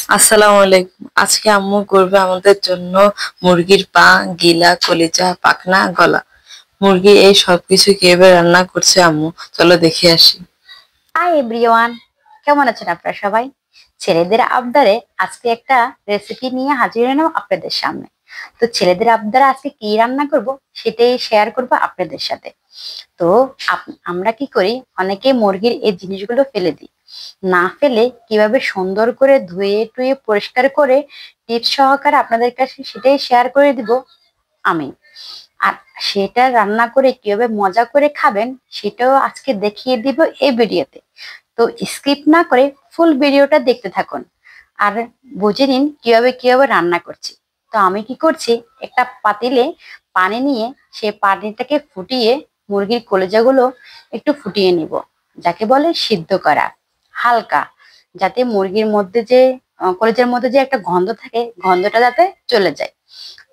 আসসালামু আলাইকুম। আজকে আম্মু করবে আমাদের জন্য মুরগির পা, গিলা, কলিজা, পাখনা, গলা। মুরগি এই সবকিছু কিভাবে রান্না করছে আম্মু, চলো দেখে আসি। হাই এভরিওয়ান, কেমন আছেন আপনারা সবাই? ছেলেদের আবদারে আজকে একটা রেসিপি নিয়ে হাজির হলাম আপনাদের সামনে। তো ছেলেদের আবদারে আজকে কি রান্না করব সেটাই শেয়ার করব আপনাদের সাথে। তো আমরা কি করি, অনেকে মুরগির এই জিনিসগুলো ফেলে দিই। না ফেলে কিভাবে সুন্দর করে ধুয়ে টুয়ে পরিষ্কার করে টিপস সহকারে আপনাদের কাছে সেটাই শেয়ার করে দিব আমি। আর সেটা রান্না করে কিভাবে মজা করে খাবেন সেটাও আজকে দেখিয়ে দিব এই ভিডিওতে। তো স্কিপ না করে ফুল ভিডিওটা দেখতে থাকুন আর বুঝে নিন কিভাবে কিভাবে রান্না করছি। তো আমি কি করছি, একটা পাতিলে পানি নিয়ে সেই পানিটাকে ফুটিয়ে মুরগির কলিজাগুলো একটু ফুটিয়ে নিব, যাকে বলে সিদ্ধ করা হালকা, যাতে মুরগির মধ্যে যে কলিজার মধ্যে যে একটা গন্ধ থাকে গন্ধটা যাতে চলে যায়।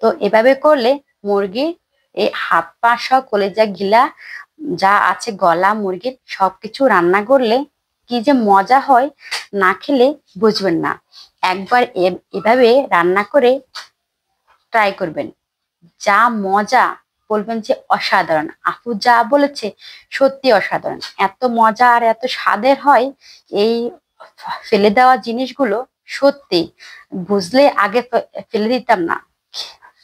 তো এভাবে করলে মুরগির এই হাত পা সহ কলিজা গিলা যা আছে গলা মুরগির সবকিছু রান্না করলে কি যে মজা হয়, না খেলে বুঝবেন না। একবার এভাবে রান্না করে ট্রাই করবেন, যা মজা, বলবেন যে অসাধারণ। আপু যা বলেছে সত্যি অসাধারণ, এত মজা আর এত স্বাদের হয় এই ফেলে দেওয়া জিনিসগুলো। সত্যি বুঝলে আগে ফেলে দিতাম না,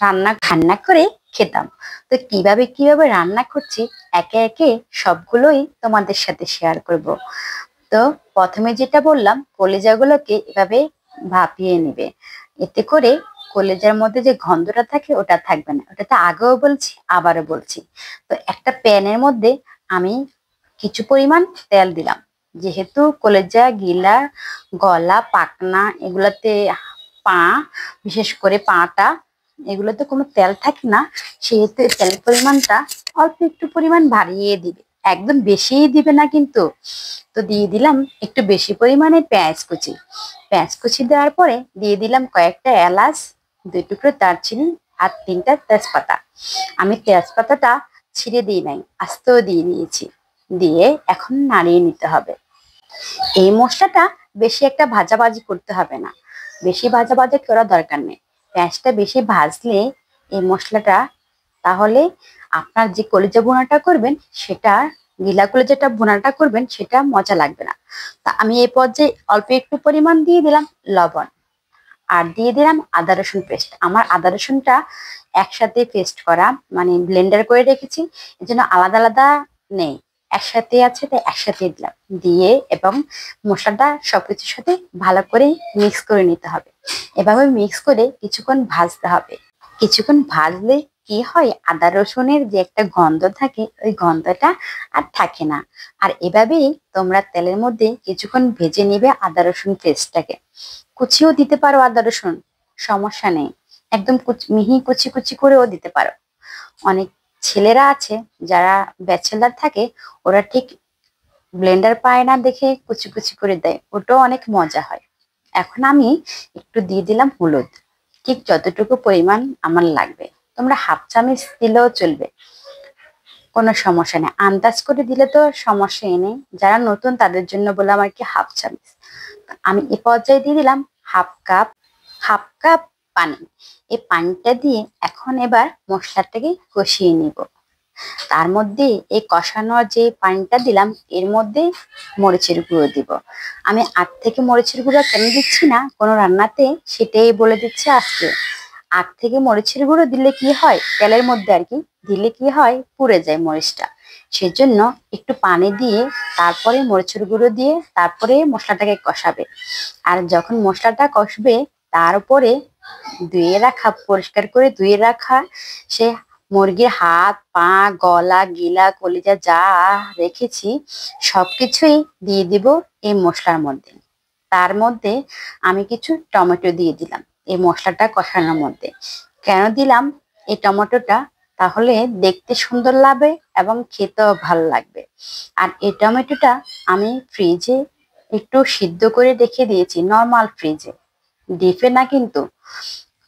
রান্না রান্না করে খেতাম। তো কিভাবে কিভাবে রান্না করছি একে একে সবগুলোই তোমাদের সাথে শেয়ার করব। তো প্রথমে যেটা বললাম, কলিজাগুলোকে এভাবে ভাপিয়ে নিবে, এতে করে কলিজার মধ্যে যে গন্ধটা থাকে ওটা থাকবে না। ওটা তো আগেও বলছি আবারও বলছি। তো একটা প্যানের মধ্যে আমি কিছু পরিমাণ তেল দিলাম, যেহেতু কলিজা গিলা গলা পাকনা এগুলাতে পা, বিশেষ করে পাটা, এগুলোতে কোনো তেল থাকে না, সেহেতু এই তেলের পরিমাণটা অল্প একটু পরিমাণ বাড়িয়ে দিবে, একদম বেশিই দিবে না কিন্তু। তো দিয়ে দিলাম একটু বেশি পরিমাণে পেঁয়াজ কুচি। পেঁয়াজ কুচি দেওয়ার পরে দিয়ে দিলাম কয়েকটা এলাচ, দুই টুকরো দারচিনি আর তিনটা তেজপাতা। আমি তেজপাতাটা ছিঁড়ে দিই নাই, আস্তেও দিয়ে নিয়েছি। দিয়ে এখন নাড়িয়ে নিতে হবে। এই মশলাটা বেশি একটা ভাজাভাজি করতে হবে না, বেশি ভাজাভাজি করার দরকার নেই। পেঁয়াজটা বেশি ভাজলে এই মশলাটা, তাহলে আপনার যে কলিজা ভুনাটা করবেন সেটা, গিলা কলিজাটা ভুনাটা করবেন সেটা মজা লাগবে না। তা আমি এই পর্যায়ে অল্প একটু পরিমাণ দিয়ে দিলাম লবণ, আর দিয়ে দিলাম আদা রসুন পেস্ট। আমার আদা রসুনটা একসাথে পেস্ট করা, মানে ব্লেন্ডার করে রেখেছি, এই জন্য আলাদা আলাদা নেই, একসাথে আছে তাই একসাথে দিলাম। দিয়ে এবং মশলাটা সবকিছুর সাথে ভালো করে মিক্স করে নিতে হবে। এভাবে মিক্স করে কিছুক্ষণ ভাজতে হবে। কিছুক্ষণ ভাজলে কি হয়, আদা রসুনের যে একটা গন্ধ থাকে ওই গন্ধটা আর থাকে না। আর এভাবেই তোমরা তেলের মধ্যে কিছুক্ষণ ভেজে নিবে আদা রসুন পেস্টটাকে। কুচিও দিতে পারো আদা রসুন, সমস্যা নেই, একদম মিহি কুচি কুচি করেও দিতে পারো। অনেক ছেলেরা আছে যারা ব্যাচেলার থাকে, ওরা ঠিক ব্লেন্ডার পায় না দেখে কুচি কুচি করে দেয়, ওটাও অনেক মজা হয়। এখন আমি একটু দিয়ে দিলাম হলুদ, ঠিক যতটুকু পরিমাণ আমার লাগবে। তোমরা হাফ চামচ দিলেও চলবে, কোনো সমস্যা নেই। আন্দাজ করে দিলে তো সমস্যাই নেই, যারা নতুন তাদের জন্য বললাম আর কি হাফ চামচ। আমি এ পর্যায়ে দিয়ে দিলাম হাফ কাপ পানি। এই পানিটা দিয়ে এখন এবার মশলাটাকে কষিয়ে নিব। তার মধ্যে এই কষানোর যে পানিটা দিলাম এর মধ্যে মরিচের গুঁড়ো দিব। আমি আগ থেকে মরিচের গুঁড়ো কেন দিচ্ছি না কোনো রান্নাতে সেটাই বলে দিচ্ছি আজকে। আগ থেকে মরিচের গুঁড়ো দিলে কি হয়, তেলের মধ্যে আর কি দিলে কি হয়, পুড়ে যায় মরিচটা। সেজন্য একটু পানি দিয়ে তারপরে মরিচের গুঁড়ো দিয়ে তারপরে মশলাটাকে কষাবে। আর যখন মশলাটা কষবে তার উপরে ধুয়ে রাখা, পরিষ্কার করে ধুয়ে রাখা সে মুরগির হাত পা গলা গিলা কলিজা যা রেখেছি সবকিছুই দিয়ে দিব এই মশলার মধ্যে। তার মধ্যে আমি কিছু টমেটো দিয়ে দিলাম এই মশলাটা কষানোর মধ্যে। কেন দিলাম এই টমেটোটা, তাহলে দেখতে সুন্দর লাগবে এবং খেতেও ভালো লাগবে। আর এই টমেটোটা আমি ফ্রিজে একটু সিদ্ধ করে রেখে দিয়েছি, নর্মাল ফ্রিজে, ডিপে না কিন্তু।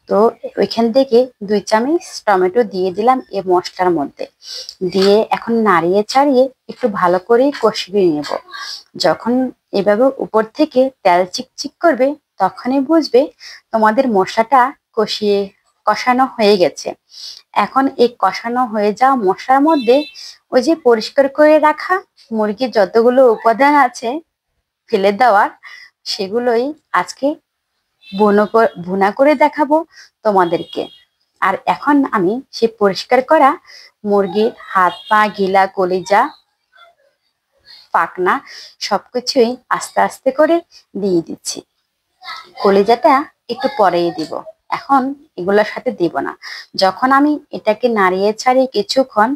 তো ওইখান থেকে 2 চামচ টমেটো দিয়ে দিলাম এই মশলার মধ্যে। দিয়ে এখন নাড়িয়ে চাড়িয়ে একটু ভালো করে কষিয়ে নেব। যখন এভাবে উপর থেকে তেল চিকচিক করবে তখনই বুঝবে তোমাদের মশলাটা কষানো হয়ে গেছে। এখন এই কষানো হয়ে যাওয়া মশলার মধ্যে ওই যে পরিষ্কার করে রাখা মুরগির যতগুলো উপাদান আছে ফেলে দেওয়ার, সেগুলোই আজকে ভুনা করে দেখাবো তোমাদেরকে। আর এখন আমি সেই পরিষ্কার করা মুরগির হাত পা গিলা কলিজা পাখনা সবকিছুই আস্তে আস্তে করে দিয়ে দিচ্ছি। কলিজাটা একটু পরেই দিব, এখন এগুলোর সাথে দিব না। যখন আমি এটাকে নাড়িয়ে ছাড়িয়ে কিছুক্ষণ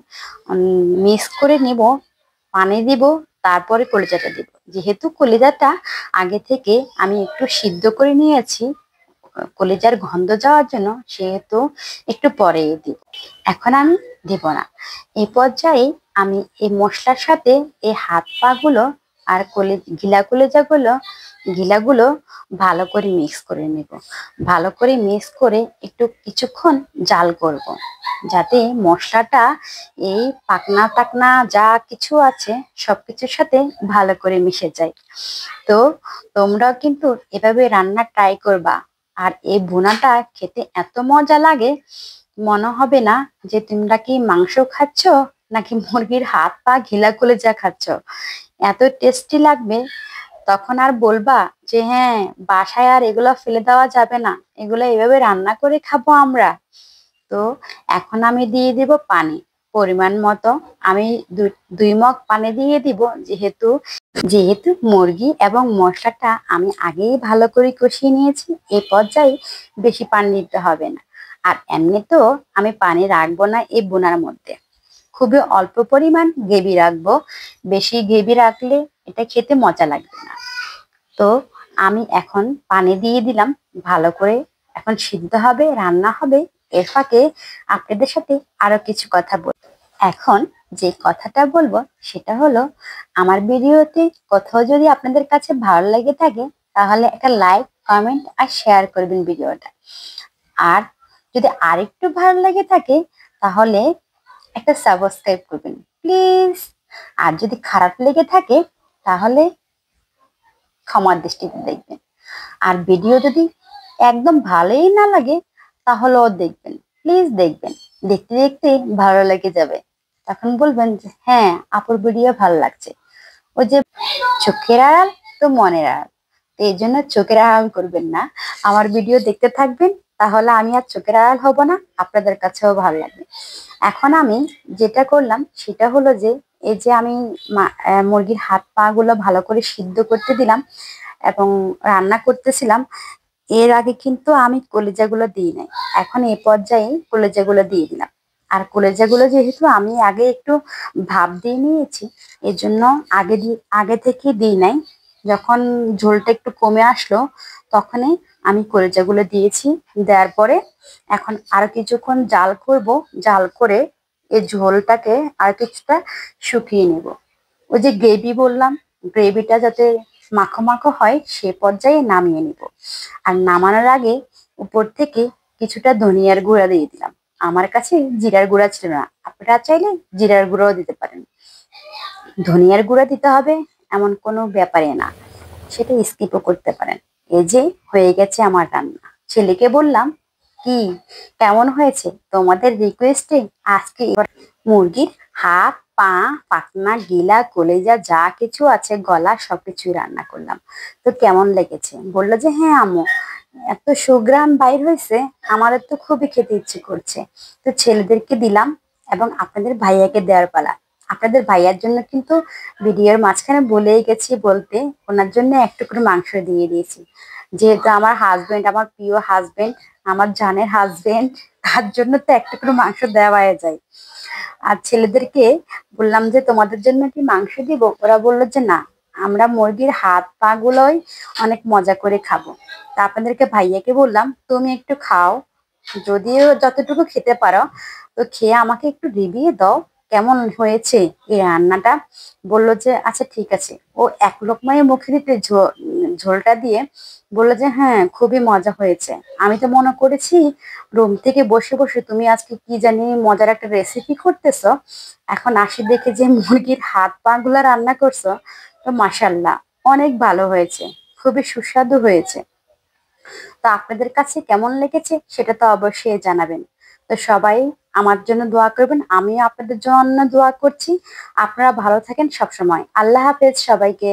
মিক্স করে নিব, পানি দিব, তারপরে কলিজাটা দিব। যেহেতু কলিজাটা আগে থেকে আমি একটু সিদ্ধ করে নিয়েছি কলিজার গন্ধ যাওয়ার জন্য, সেহেতু একটু পরেই দিব, এখন আমি দিব না। এই পর্যায়ে আমি এই মশলার সাথে এই হাত পা গুলো আর গিলাগুলো ভালো করে মিক্স করে নেব। ভালো করে মিক্স করে একটু কিছুক্ষণ জাল করব, যাতে মশলাটা এই পাকনা টাকনা যা কিছু আছে সবকিছুর সাথে ভালো করে মিশে যায়। তো তোমরাও কিন্তু এভাবে রান্না ট্রাই করবা। আর এই ভুনাটা খেতে এত মজা লাগে, মনে হবে না যে তোমরা কি মাংস খাচ্ছ নাকি মুরগির হাত পা ঘিলা কলিজা খাচ্ছ। এত টেস্টি লাগবে, তখন আর বলবা যে হ্যাঁ বাসায় আর এগুলো ফেলে দেওয়া যাবে না, এগুলো এভাবে রান্না করে খাবো আমরা। তো এখন আমি দিয়ে দিব পানি পরিমাণ মতো। আমি দুই মগ পানি দিয়ে দিব, যেহেতু যেহেতু মুরগি এবং মশলাটা আমি আগেই ভালো করে কষিয়ে নিয়েছি, এই পর্যায়ে বেশি পানি দিতে হবে না। আর এমনিতেও আমি পানি রাখবো না এই বোনার মধ্যে, খুবই অল্প পরিমাণ গ্রেভি রাখবো। বেশি গ্রেভি রাখলে এটা খেতে মজা লাগবে না। তো আমি এখন পানি দিয়ে দিলাম, ভালো করে এখন সিদ্ধ হবে, রান্না হবে। এর ফাঁকে আপনাদের সাথে আরো কিছু কথা বলবো। এখন যে কথাটা বলবো সেটা হলো, আমার ভিডিওতে কোথাও যদি আপনাদের কাছে ভালো লেগে থাকে তাহলে একটা লাইক কমেন্ট আর শেয়ার করবেন ভিডিওটা। আর যদি আরেকটু ভালো লেগে থাকে তাহলে একটা সাবস্ক্রাইব করবেন প্লিজ। আর যদি খারাপ লেগে থাকে তাহলে ক্ষমার দৃষ্টিতে দেখবেন। আর ভিডিও যদি একদম ভালোই না লাগে তাহলেও দেখবেন, প্লিজ দেখবেন। দেখতে দেখতে ভালো লেগে যাবে, তখন বলবেন যে হ্যাঁ আপুর ভিডিও ভালো লাগছে। ওই যে চোখের আড়াল তো মনের আড়াল, তো এই জন্য চোখের আড়াল করবেন না, আমার ভিডিও দেখতে থাকবেন, তাহলে আমি আর চোখের আড়াল হব না, আপনাদের কাছেও ভালো লাগবে। এখন আমি যেটা করলাম সেটা হলো যে এই যে আমি মুরগির হাত পা গুলো ভালো করে সিদ্ধ করতে দিলাম এবং রান্না করতেছিলাম, এর আগে কিন্তু আমি কলিজাগুলো দিই নাই। এখন এই পর্যায়ে কলিজাগুলো দিয়ে দিলাম। আর কলিজাগুলো যেহেতু আমি আগে একটু ভাপ দিয়ে নিয়েছি, এজন্য আগে থেকে দিই নাই। যখন ঝোলটা একটু কমে আসলো তখনই আমি কলিজাগুলো দিয়েছি। দেওয়ার পরে এখন আরো কিছুক্ষণ জাল করব, জাল করে এই ঝোলটাকে আর কিছুটা শুকিয়ে নেব। ওই যে গ্রেভি বললাম, গ্রেভিটা যাতে মাখো মাখো হয় সে পর্যায়ে নামিয়ে নিব। আর নামানোর আগে উপর থেকে কিছুটা ধনিয়ার গুঁড়া দিয়ে দিলাম। আমার কাছে জিরার গুঁড়া ছিল না, আপনারা চাইলে জিরার গুঁড়াও দিতে পারেন। ধনিয়ার গুঁড়া দিতে হবে এমন কোনো ব্যাপারে না, সেটা স্কিপও করতে পারেন। এই যে হয়ে গেছে আমার রান্না। ছেলেকে বললাম কি কেমন হয়েছে, তোমাদের রিকোয়েস্টে আজকে মুরগির হাত পা পাখনা গিলা কলিজা যা কিছু আছে গলা সবকিছুই রান্না করলাম। তো কেমন লেগেছে? বললো যে হ্যাঁ আম্মু এত সুগ্রাম বাইর হয়েছে, আমাদের তো খুবই খেতে ইচ্ছে করছে। তো ছেলেদেরকে দিলাম এবং আপনাদের ভাইয়াকে দেওয়ার পালা। আপনাদের ভাইয়ার জন্য কিন্তু ভিডিওর মাঝখানে বলেই গেছি বলতে, ওনার জন্য একটু করে মাংস দিয়ে দিয়েছি। যেহেতু আমার হাজবেন্ড, আমার প্রিয় হাজবেন্ড, আমার জানের হাজবেন্ড, তার জন্য তো একটা করে মাংস দেওয়া যায়। আর ছেলেদেরকে বললাম যে তোমাদের জন্য কি মাংস দিব, ওরা বললো যে না, আমরা মুরগির হাত পা গুলোই অনেক মজা করে খাবো। তা আপনাদেরকে ভাইয়াকে বললাম তুমি একটু খাও, যদিও যতটুকু খেতে পারো, তো খেয়ে আমাকে একটু রিভিউ দাও কেমন হয়েছে এই রান্নাটা। বললো যে আচ্ছা ঠিক আছে। ও এক লোকমায় মুখে দিতে ঝোলটা দিয়ে বললো যে হ্যাঁ খুবই মজা হয়েছে। আমি তো মনে করেছি রুম থেকে বসে বসে তুমি আজকে কি জানি মজার একটা রেসিপি করতেছো, এখন আসি দেখে যে মুরগির হাত পা গুলা রান্না করছো। তো মাশাল্লাহ অনেক ভালো হয়েছে, খুবই সুস্বাদু হয়েছে। আপনাদের কাছে কেমন লেগেছে সেটা তো অবশ্যই জানাবেন। তো সবাই আমার জন্য দোয়া করবেন, আমিও আপনাদের জন্য দোয়া করছি। আপনারা ভালো থাকেন সবসময়। আল্লাহ হাফেজ সবাইকে।